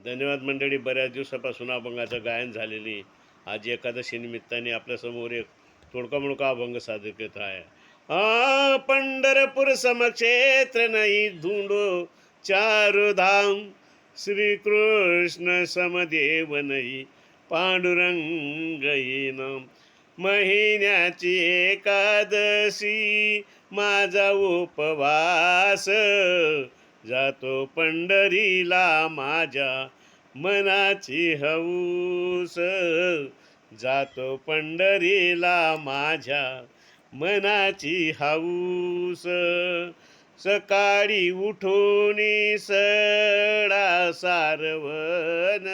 धन्यवाद मंडळी. बऱ्याच दिवसापासून अभंगाचं गायन झालेली आज एकादशी निमित्ताने आपल्यासमोर एक तोडका मोडका अभंग सादर करत आहे. पंढरपूर समक्षेत्र नाही धुंडो चारु धाम, श्रीकृष्ण समदेव नाही पांडुरंग नाम. महिन्याची एकादशी माझा उपवास, जातो पंढरीला माझ्या मनाची हौस, जातो पंढरीला माझ्या मनाची हौस. सकाळी उठून सडा सारवण,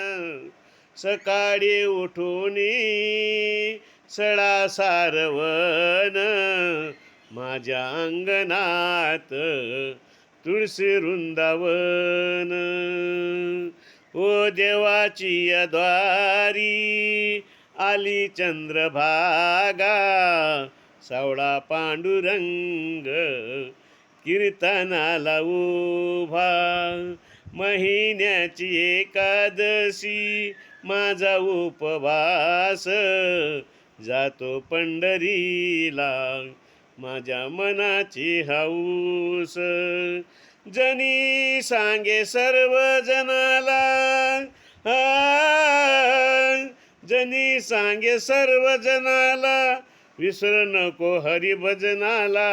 सकाळी उठून सडा सारवण, माझ्या अंगणात तुळशी वृंदावन. ओ देवाची द्वारी आली चंद्रभागा, सावळा पांडुरंग कीर्तनाला उभा. महिन्याची एकादशी माझा उपवास, जातो पंढरीला माझ्या मनाची हौस. जनी सांगे सर्व जनाला, जनी सांगे सर्व जनाला, विसरू नको हरिभजनाला.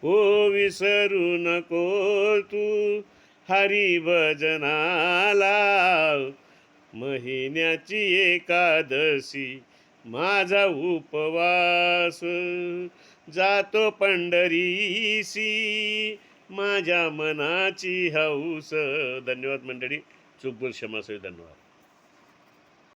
हो विसरू नको तू हरिभजनाला. महिन्याची एकादशी माझा उपवास, जातो पंढरीसी माझ्या मनाची हौस. धन्यवाद मंडळी. चूक बोल क्षमा असेल. धन्यवाद.